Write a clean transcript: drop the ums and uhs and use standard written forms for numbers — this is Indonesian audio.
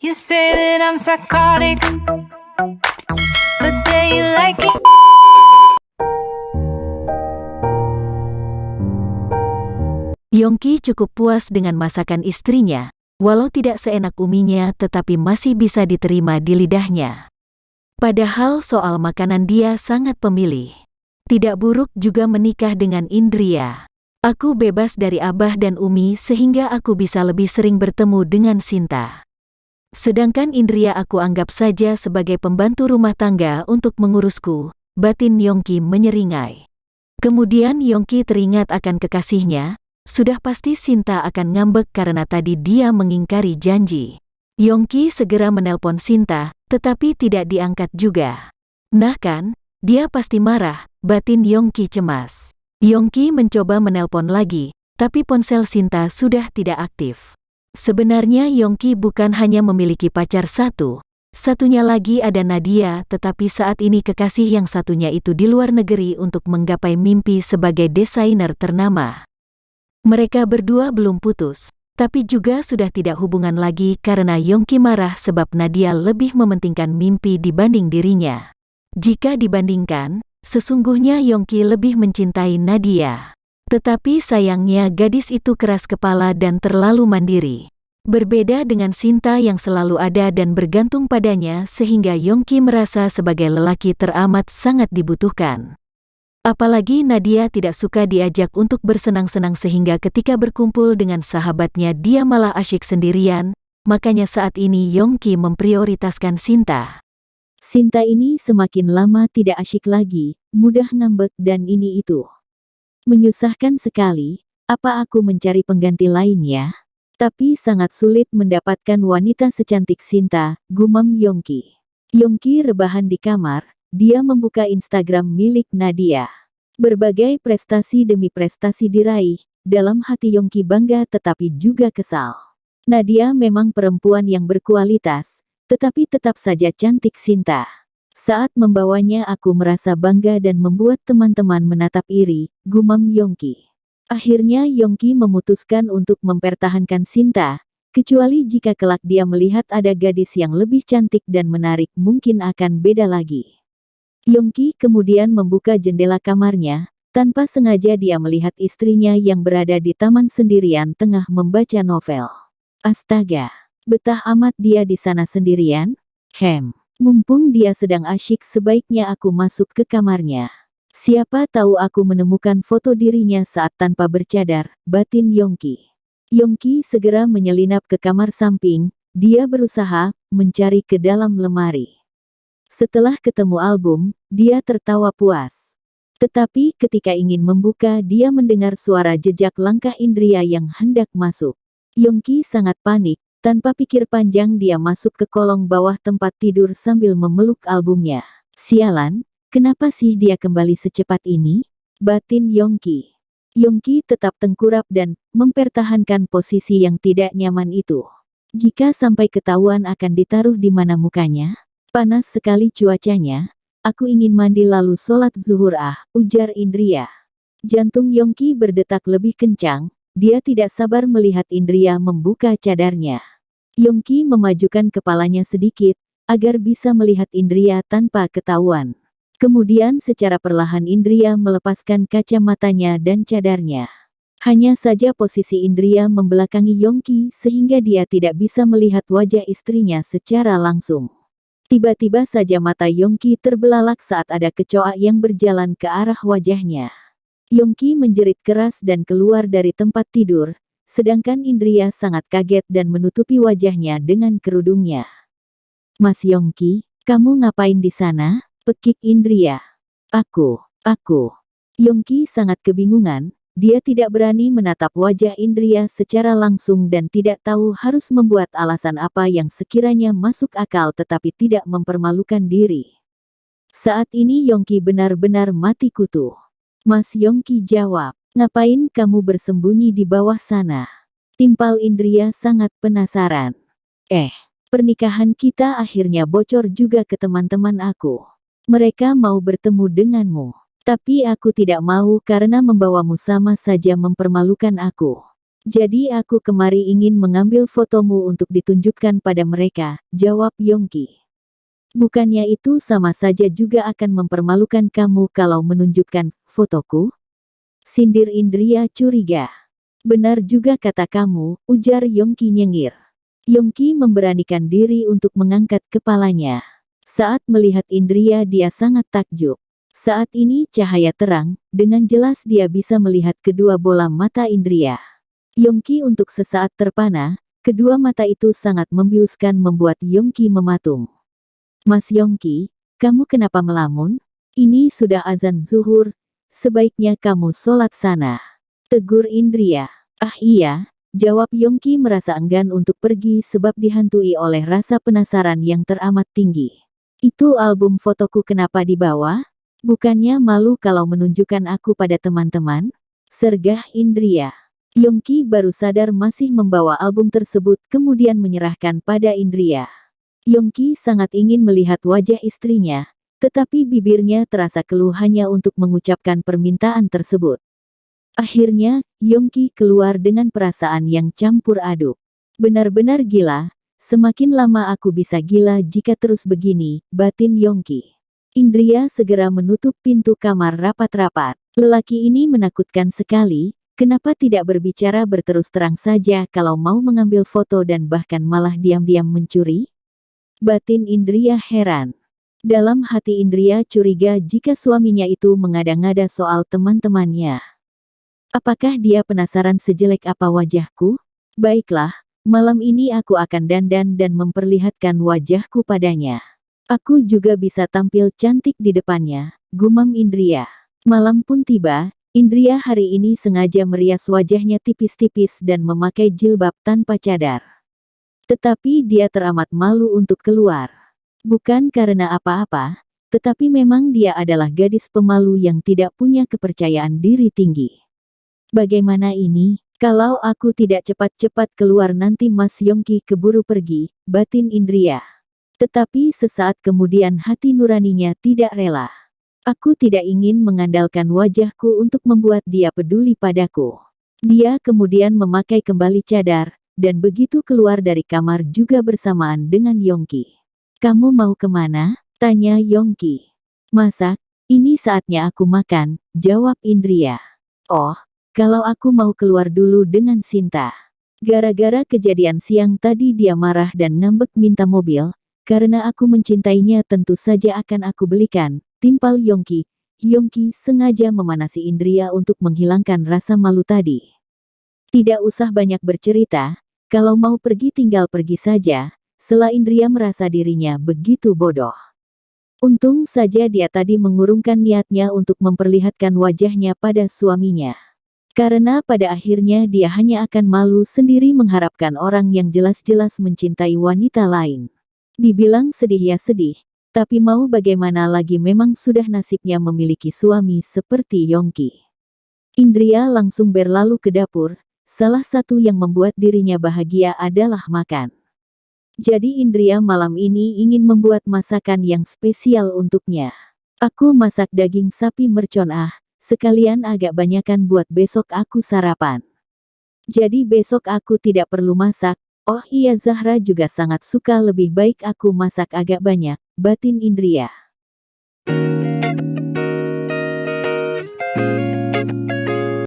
You say that I'm psychotic, but then you like it. Yongki cukup puas dengan masakan istrinya, walau tidak seenak uminya tetapi masih bisa diterima di lidahnya. Padahal soal makanan dia sangat pemilih. Tidak buruk juga menikah dengan Indria. Aku bebas dari Abah dan Umi sehingga aku bisa lebih sering bertemu dengan Sinta. Sedangkan Indria aku anggap saja sebagai pembantu rumah tangga untuk mengurusku, batin Yongki menyeringai. Kemudian Yongki teringat akan kekasihnya, sudah pasti Sinta akan ngambek karena tadi dia mengingkari janji. Yongki segera menelpon Sinta, tetapi tidak diangkat juga. Nah kan, dia pasti marah, batin Yongki cemas. Yongki mencoba menelpon lagi, tapi ponsel Sinta sudah tidak aktif. Sebenarnya Yongki bukan hanya memiliki pacar satunya lagi ada Nadia, tetapi saat ini kekasih yang satunya itu di luar negeri untuk menggapai mimpi sebagai desainer ternama. Mereka berdua belum putus, tapi juga sudah tidak hubungan lagi karena Yongki marah sebab Nadia lebih mementingkan mimpi dibanding dirinya. Jika dibandingkan, sesungguhnya Yongki lebih mencintai Nadia. Tetapi sayangnya gadis itu keras kepala dan terlalu mandiri. Berbeda dengan Sinta yang selalu ada dan bergantung padanya sehingga Yongki merasa sebagai lelaki teramat sangat dibutuhkan. Apalagi Nadia tidak suka diajak untuk bersenang-senang sehingga ketika berkumpul dengan sahabatnya dia malah asyik sendirian, makanya saat ini Yongki memprioritaskan Sinta. Sinta ini semakin lama tidak asyik lagi, mudah ngambek dan ini itu. Menyusahkan sekali, apa aku mencari pengganti lain ya? Tapi sangat sulit mendapatkan wanita secantik Sinta, gumam Yongki. Yongki rebahan di kamar, dia membuka Instagram milik Nadia. Berbagai prestasi demi prestasi diraih, dalam hati Yongki bangga tetapi juga kesal. Nadia memang perempuan yang berkualitas, tetapi tetap saja cantik Sinta. Saat membawanya aku merasa bangga dan membuat teman-teman menatap iri, gumam Yongki. Akhirnya Yongki memutuskan untuk mempertahankan Sinta, kecuali jika kelak dia melihat ada gadis yang lebih cantik dan menarik mungkin akan beda lagi. Yongki kemudian membuka jendela kamarnya, tanpa sengaja dia melihat istrinya yang berada di taman sendirian tengah membaca novel. Astaga! Betah amat dia di sana sendirian? Mumpung dia sedang asyik sebaiknya aku masuk ke kamarnya. Siapa tahu aku menemukan foto dirinya saat tanpa bercadar, batin Yongki. Yongki segera menyelinap ke kamar samping, dia berusaha mencari ke dalam lemari. Setelah ketemu album, dia tertawa puas. Tetapi ketika ingin membuka dia mendengar suara jejak langkah Indria yang hendak masuk. Yongki sangat panik. Tanpa pikir panjang dia masuk ke kolong bawah tempat tidur sambil memeluk albumnya. Sialan, kenapa sih dia kembali secepat ini? Batin Yongki. Yongki tetap tengkurap dan mempertahankan posisi yang tidak nyaman itu. Jika sampai ketahuan akan ditaruh di mana mukanya? Panas sekali cuacanya. Aku ingin mandi lalu sholat zuhur ujar Indria. Jantung Yongki berdetak lebih kencang. Dia tidak sabar melihat Indria membuka cadarnya. Yongki memajukan kepalanya sedikit, agar bisa melihat Indria tanpa ketahuan. Kemudian secara perlahan Indria melepaskan kacamatanya dan cadarnya. Hanya saja posisi Indria membelakangi Yongki sehingga dia tidak bisa melihat wajah istrinya secara langsung. Tiba-tiba saja mata Yongki terbelalak saat ada kecoa yang berjalan ke arah wajahnya. Yongki menjerit keras dan keluar dari tempat tidur. Sedangkan Indria sangat kaget dan menutupi wajahnya dengan kerudungnya. Mas Yongki, kamu ngapain di sana? Pekik Indria. Aku. Yongki sangat kebingungan, dia tidak berani menatap wajah Indria secara langsung dan tidak tahu harus membuat alasan apa yang sekiranya masuk akal tetapi tidak mempermalukan diri. Saat ini Yongki benar-benar mati kutu. Mas Yongki jawab. Ngapain kamu bersembunyi di bawah sana? Timpal Indria sangat penasaran. Pernikahan kita akhirnya bocor juga ke teman-teman aku. Mereka mau bertemu denganmu. Tapi aku tidak mau karena membawamu sama saja mempermalukan aku. Jadi aku kemari ingin mengambil fotomu untuk ditunjukkan pada mereka, jawab Yongki. Bukannya itu sama saja juga akan mempermalukan kamu kalau menunjukkan fotoku? Sindir Indria curiga. Benar juga kata kamu, ujar Yongki nyengir. Yongki memberanikan diri untuk mengangkat kepalanya. Saat melihat Indria dia sangat takjub. Saat ini cahaya terang, dengan jelas dia bisa melihat kedua bola mata Indria. Yongki untuk sesaat terpana, kedua mata itu sangat membiuskan membuat Yongki mematung. Mas Yongki, kamu kenapa melamun? Ini sudah azan zuhur, sebaiknya kamu sholat sana. Tegur Indria. Ah iya, jawab Yongki merasa enggan untuk pergi sebab dihantui oleh rasa penasaran yang teramat tinggi. Itu album fotoku kenapa dibawa? Bukannya malu kalau menunjukkan aku pada teman-teman? Sergah Indria. Yongki baru sadar masih membawa album tersebut kemudian menyerahkan pada Indria. Yongki sangat ingin melihat wajah istrinya, tetapi bibirnya terasa keluh hanya untuk mengucapkan permintaan tersebut. Akhirnya, Yongki keluar dengan perasaan yang campur aduk. Benar-benar gila, semakin lama aku bisa gila jika terus begini, batin Yongki. Indria segera menutup pintu kamar rapat-rapat. Lelaki ini menakutkan sekali, kenapa tidak berbicara berterus terang saja kalau mau mengambil foto dan bahkan malah diam-diam mencuri? Batin Indria heran. Dalam hati Indria curiga jika suaminya itu mengada-ngada soal teman-temannya. Apakah dia penasaran sejelek apa wajahku? Baiklah, malam ini aku akan dandan dan memperlihatkan wajahku padanya. Aku juga bisa tampil cantik di depannya, gumam Indria. Malam pun tiba, Indria hari ini sengaja merias wajahnya tipis-tipis dan memakai jilbab tanpa cadar. Tetapi dia teramat malu untuk keluar. Bukan karena apa-apa, tetapi memang dia adalah gadis pemalu yang tidak punya kepercayaan diri tinggi. Bagaimana ini? Kalau aku tidak cepat-cepat keluar nanti Mas Yongki keburu pergi, batin Indria. Tetapi sesaat kemudian hati nuraninya tidak rela. Aku tidak ingin mengandalkan wajahku untuk membuat dia peduli padaku. Dia kemudian memakai kembali cadar, dan begitu keluar dari kamar juga bersamaan dengan Yongki. Kamu mau kemana? Tanya Yongki. Masak, ini saatnya aku makan, jawab Indria. Oh, kalau aku mau keluar dulu dengan Sinta. Gara-gara kejadian siang tadi dia marah dan ngambek minta mobil, karena aku mencintainya tentu saja akan aku belikan, timpal Yongki. Yongki sengaja memanasi Indria untuk menghilangkan rasa malu tadi. Tidak usah banyak bercerita, kalau mau pergi tinggal pergi saja, sela Indria merasa dirinya begitu bodoh. Untung saja dia tadi mengurungkan niatnya untuk memperlihatkan wajahnya pada suaminya. Karena pada akhirnya dia hanya akan malu sendiri mengharapkan orang yang jelas-jelas mencintai wanita lain. Dibilang sedih ya sedih, tapi mau bagaimana lagi memang sudah nasibnya memiliki suami seperti Yongki. Indria langsung berlalu ke dapur. Salah satu yang membuat dirinya bahagia adalah makan. Jadi Indria malam ini ingin membuat masakan yang spesial untuknya. Aku masak daging sapi mercon sekalian agak banyakan buat besok aku sarapan. Jadi besok aku tidak perlu masak. Oh iya Zahra juga sangat suka lebih baik aku masak agak banyak, batin Indria.